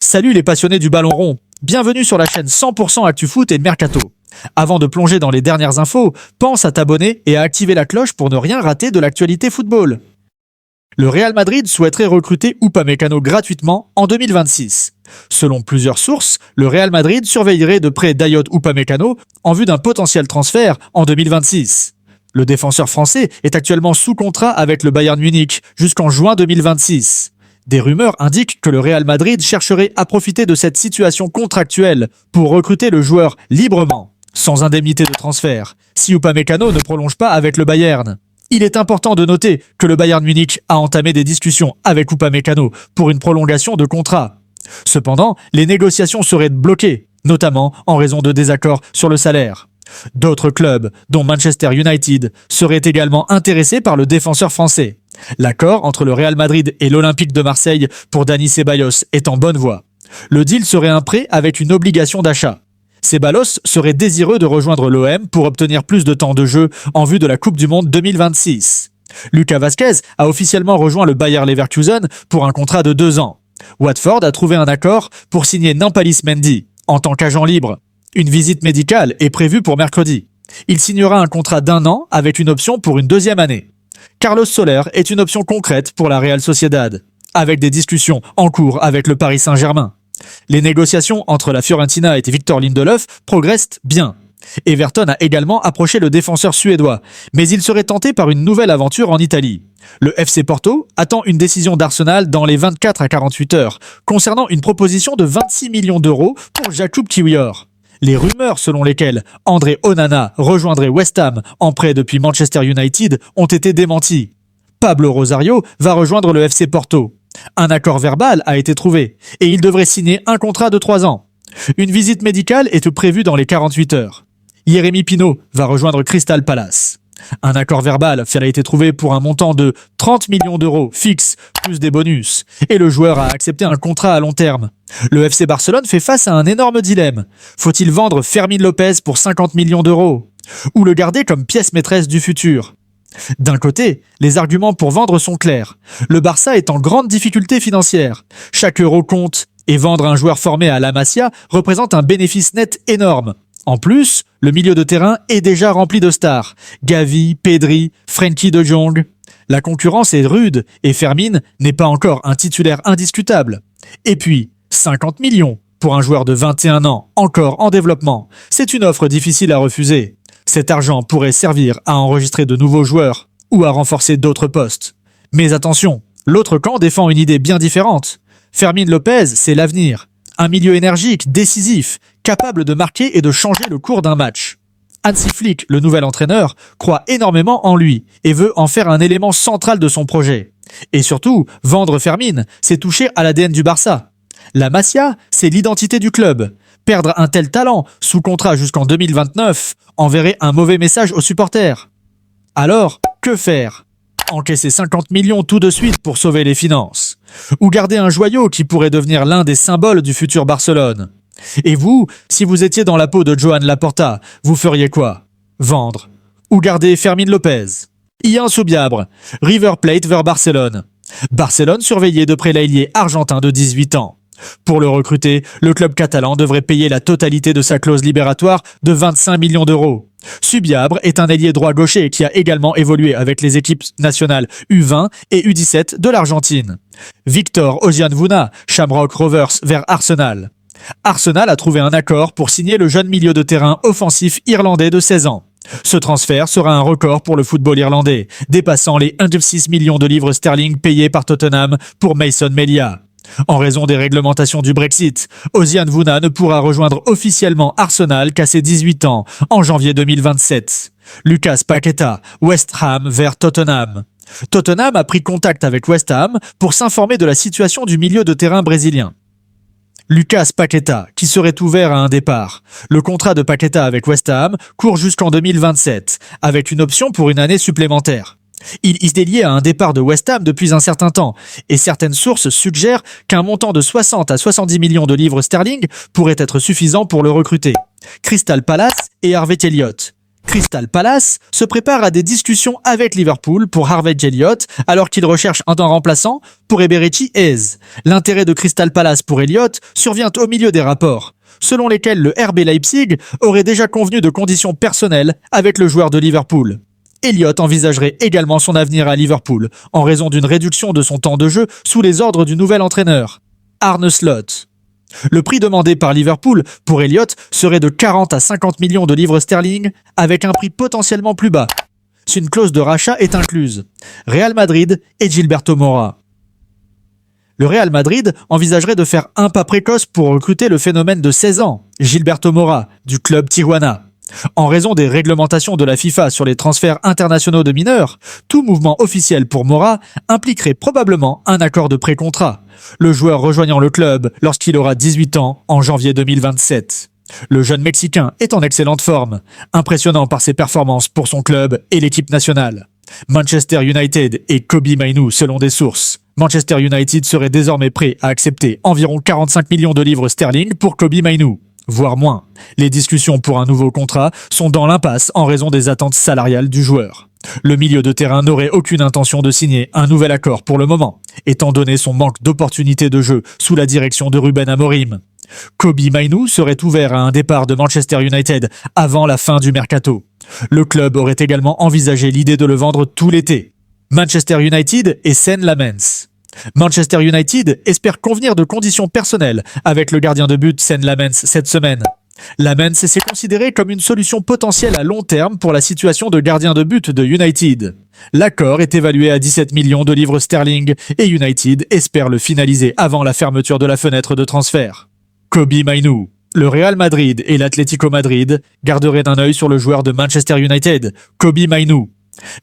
Salut les passionnés du ballon rond, bienvenue sur la chaîne 100% Actu Foot et Mercato. Avant de plonger dans les dernières infos, pense à t'abonner et à activer la cloche pour ne rien rater de l'actualité football. Le Real Madrid souhaiterait recruter Upamecano gratuitement en 2026. Selon plusieurs sources, le Real Madrid surveillerait de près Dayot Upamecano en vue d'un potentiel transfert en 2026. Le défenseur français est actuellement sous contrat avec le Bayern Munich jusqu'en juin 2026. Des rumeurs indiquent que le Real Madrid chercherait à profiter de cette situation contractuelle pour recruter le joueur librement, sans indemnité de transfert, si Upamecano ne prolonge pas avec le Bayern. Il est important de noter que le Bayern Munich a entamé des discussions avec Upamecano pour une prolongation de contrat. Cependant, les négociations seraient bloquées, notamment en raison de désaccords sur le salaire. D'autres clubs, dont Manchester United, seraient également intéressés par le défenseur français. L'accord entre le Real Madrid et l'Olympique de Marseille pour Dani Ceballos est en bonne voie. Le deal serait un prêt avec une obligation d'achat. Ceballos serait désireux de rejoindre l'OM pour obtenir plus de temps de jeu en vue de la Coupe du Monde 2026. Lucas Vazquez a officiellement rejoint le Bayer Leverkusen pour un contrat de 2 ans. Watford a trouvé un accord pour signer Nampalys Mendy en tant qu'agent libre. Une visite médicale est prévue pour mercredi. Il signera un contrat d'1 an avec une option pour une 2e année. Carlos Soler est une option concrète pour la Real Sociedad, avec des discussions en cours avec le Paris Saint-Germain. Les négociations entre la Fiorentina et Victor Lindelöf progressent bien. Everton a également approché le défenseur suédois, mais il serait tenté par une nouvelle aventure en Italie. Le FC Porto attend une décision d'Arsenal dans les 24 à 48 heures, concernant une proposition de 26 millions d'euros pour Jakub Kiwior. Les rumeurs selon lesquelles André Onana rejoindrait West Ham en prêt depuis Manchester United ont été démenties. Pablo Rosario va rejoindre le FC Porto. Un accord verbal a été trouvé et il devrait signer un contrat de 3 ans. Une visite médicale est prévue dans les 48 heures. Jérémy Pino va rejoindre Crystal Palace. Un accord verbal a été trouvé pour un montant de 30 millions d'euros fixe plus des bonus et le joueur a accepté un contrat à long terme. Le FC Barcelone fait face à un énorme dilemme. Faut-il vendre Fermín López pour 50 millions d'euros ou le garder comme pièce maîtresse du futur? D'un côté, les arguments pour vendre sont clairs. Le Barça est en grande difficulté financière. Chaque euro compte et vendre un joueur formé à la Masia représente un bénéfice net énorme. En plus, le milieu de terrain est déjà rempli de stars. Gavi, Pedri, Frenkie de Jong. La concurrence est rude et Fermín n'est pas encore un titulaire indiscutable. Et puis, 50 millions pour un joueur de 21 ans, encore en développement. C'est une offre difficile à refuser. Cet argent pourrait servir à enregistrer de nouveaux joueurs ou à renforcer d'autres postes. Mais attention, l'autre camp défend une idée bien différente. Fermín López, c'est l'avenir. Un milieu énergique, décisif, capable de marquer et de changer le cours d'un match. Hansi Flick, le nouvel entraîneur, croit énormément en lui et veut en faire un élément central de son projet. Et surtout, vendre Fermín, c'est toucher à l'ADN du Barça. La Masia, c'est l'identité du club. Perdre un tel talent, sous contrat jusqu'en 2029, enverrait un mauvais message aux supporters. Alors, que faire ? Encaisser 50 millions tout de suite pour sauver les finances. Ou garder un joyau qui pourrait devenir l'un des symboles du futur Barcelone. Et vous, si vous étiez dans la peau de Joan Laporta, vous feriez quoi ? Vendre. Ou garder Fermín López. Ian Soubiabre, River Plate vers Barcelone. Barcelone surveillait de près l'ailier argentin de 18 ans. Pour le recruter, le club catalan devrait payer la totalité de sa clause libératoire de 25 millions d'euros. Subiabre est un ailier droit gaucher qui a également évolué avec les équipes nationales U20 et U17 de l'Argentine. Victor Ozianvuna, Shamrock Rovers vers Arsenal. Arsenal a trouvé un accord pour signer le jeune milieu de terrain offensif irlandais de 16 ans. Ce transfert sera un record pour le football irlandais, dépassant les 1,6 millions de livres sterling payés par Tottenham pour Mason Melia. En raison des réglementations du Brexit, Ozianvuna ne pourra rejoindre officiellement Arsenal qu'à ses 18 ans, en janvier 2027. Lucas Paqueta, West Ham vers Tottenham. Tottenham a pris contact avec West Ham pour s'informer de la situation du milieu de terrain brésilien. Lucas Paqueta, qui serait ouvert à un départ. Le contrat de Paqueta avec West Ham court jusqu'en 2027, avec une option pour une année supplémentaire. Il est lié à un départ de West Ham depuis un certain temps, et certaines sources suggèrent qu'un montant de 60 à 70 millions de livres sterling pourrait être suffisant pour le recruter. Crystal Palace et Harvey Elliott. Crystal Palace se prépare à des discussions avec Liverpool pour Harvey Elliott alors qu'il recherche un temps remplaçant pour Eberechi Eze. L'intérêt de Crystal Palace pour Elliott survient au milieu des rapports, selon lesquels le RB Leipzig aurait déjà convenu de conditions personnelles avec le joueur de Liverpool. Elliott envisagerait également son avenir à Liverpool en raison d'une réduction de son temps de jeu sous les ordres du nouvel entraîneur, Arne Slot. Le prix demandé par Liverpool pour Elliott serait de 40 à 50 millions de livres sterling avec un prix potentiellement plus bas, si une clause de rachat est incluse. Real Madrid et Gilberto Mora. Le Real Madrid envisagerait de faire un pas précoce pour recruter le phénomène de 16 ans, Gilberto Mora, du club Tijuana. En raison des réglementations de la FIFA sur les transferts internationaux de mineurs, tout mouvement officiel pour Mora impliquerait probablement un accord de pré-contrat, le joueur rejoignant le club lorsqu'il aura 18 ans en janvier 2027. Le jeune Mexicain est en excellente forme, impressionnant par ses performances pour son club et l'équipe nationale. Manchester United et Kobbie Mainoo selon des sources. Manchester United serait désormais prêt à accepter environ 45 millions de livres sterling pour Kobbie Mainoo, voire moins. Les discussions pour un nouveau contrat sont dans l'impasse en raison des attentes salariales du joueur. Le milieu de terrain n'aurait aucune intention de signer un nouvel accord pour le moment, étant donné son manque d'opportunités de jeu sous la direction de Ruben Amorim. Kobbie Mainoo serait ouvert à un départ de Manchester United avant la fin du mercato. Le club aurait également envisagé l'idée de le vendre tout l'été. Manchester United et Sen Lamens. Manchester United espère convenir de conditions personnelles avec le gardien de but Sen Lamens cette semaine. Lamens s'est considéré comme une solution potentielle à long terme pour la situation de gardien de but de United. L'accord est évalué à 17 millions de livres sterling et United espère le finaliser avant la fermeture de la fenêtre de transfert. Kobbie Mainoo. Le Real Madrid et l'Atlético Madrid garderaient un œil sur le joueur de Manchester United, Kobbie Mainoo.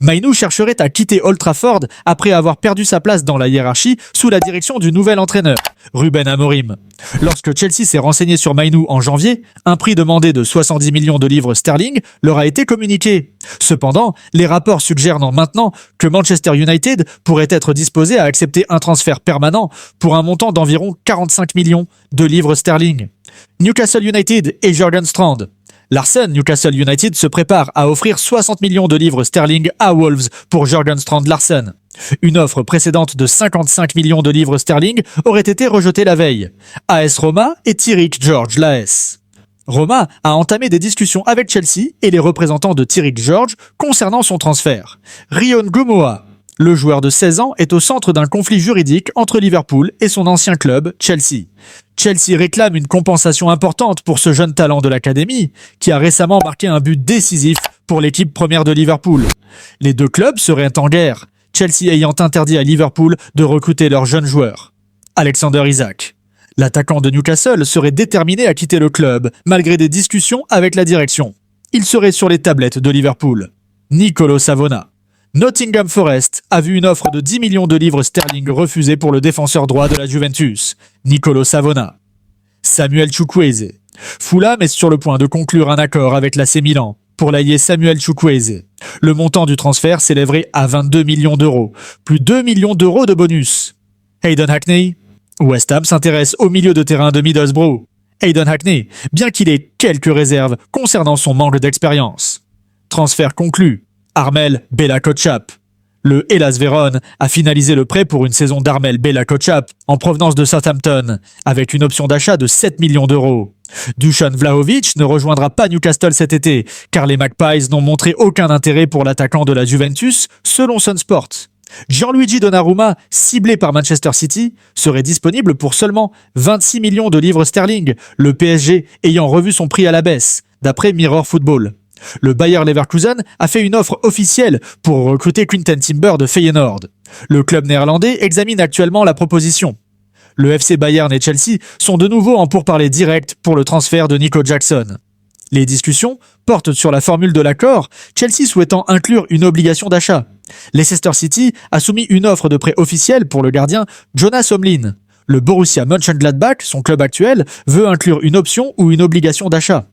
Mainoo chercherait à quitter Old Trafford après avoir perdu sa place dans la hiérarchie sous la direction du nouvel entraîneur, Ruben Amorim. Lorsque Chelsea s'est renseigné sur Mainoo en janvier, un prix demandé de 70 millions de livres sterling leur a été communiqué. Cependant, les rapports suggèrent maintenant que Manchester United pourrait être disposé à accepter un transfert permanent pour un montant d'environ 45 millions de livres sterling. Newcastle United et Jurgen Strand. Larsen, Newcastle United se prépare à offrir 60 millions de livres sterling à Wolves pour Jurgen Strand Larsen. Une offre précédente de 55 millions de livres sterling aurait été rejetée la veille. AS Roma et Tyrick George l'AS. Roma a entamé des discussions avec Chelsea et les représentants de Tyrick George concernant son transfert. Rion Gumoa, le joueur de 16 ans, est au centre d'un conflit juridique entre Liverpool et son ancien club, Chelsea. Chelsea réclame une compensation importante pour ce jeune talent de l'académie, qui a récemment marqué un but décisif pour l'équipe première de Liverpool. Les deux clubs seraient en guerre, Chelsea ayant interdit à Liverpool de recruter leurs jeunes joueurs. Alexander Isak. L'attaquant de Newcastle serait déterminé à quitter le club, malgré des discussions avec la direction. Il serait sur les tablettes de Liverpool. Nicolo Savona. Nottingham Forest a vu une offre de 10 millions de livres sterling refusée pour le défenseur droit de la Juventus, Nicolo Savona. Samuel Chukwueze. Fulham est sur le point de conclure un accord avec l'AC Milan pour l'allier Samuel Chukwueze. Le montant du transfert s'élèverait à 22 millions d'euros, plus 2 millions d'euros de bonus. Hayden Hackney. West Ham s'intéresse au milieu de terrain de Middlesbrough. Hayden Hackney, bien qu'il ait quelques réserves concernant son manque d'expérience. Transfert conclu. Armel Bella-Kotchap. Le Hellas Vérone a finalisé le prêt pour une saison d'Armel Bella-Kotchap en provenance de Southampton, avec une option d'achat de 7 millions d'euros. Dusan Vlahovic ne rejoindra pas Newcastle cet été, car les Magpies n'ont montré aucun intérêt pour l'attaquant de la Juventus, selon Sunsport. Gianluigi Donnarumma, ciblé par Manchester City, serait disponible pour seulement 26 millions de livres sterling, le PSG ayant revu son prix à la baisse, d'après Mirror Football. Le Bayer Leverkusen a fait une offre officielle pour recruter Quinten Timber de Feyenoord. Le club néerlandais examine actuellement la proposition. Le FC Bayern et Chelsea sont de nouveau en pourparlers directs pour le transfert de Nico Jackson. Les discussions portent sur la formule de l'accord, Chelsea souhaitant inclure une obligation d'achat. Leicester City a soumis une offre de prêt officielle pour le gardien Jonas Omlin. Le Borussia Mönchengladbach, son club actuel, veut inclure une option ou une obligation d'achat.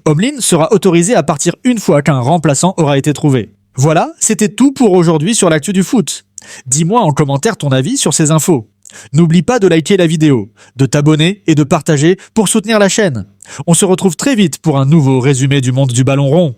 Omlin sera autorisé à partir une fois qu'un remplaçant aura été trouvé. Voilà, c'était tout pour aujourd'hui sur l'actu du foot. Dis-moi en commentaire ton avis sur ces infos. N'oublie pas de liker la vidéo, de t'abonner et de partager pour soutenir la chaîne. On se retrouve très vite pour un nouveau résumé du monde du ballon rond.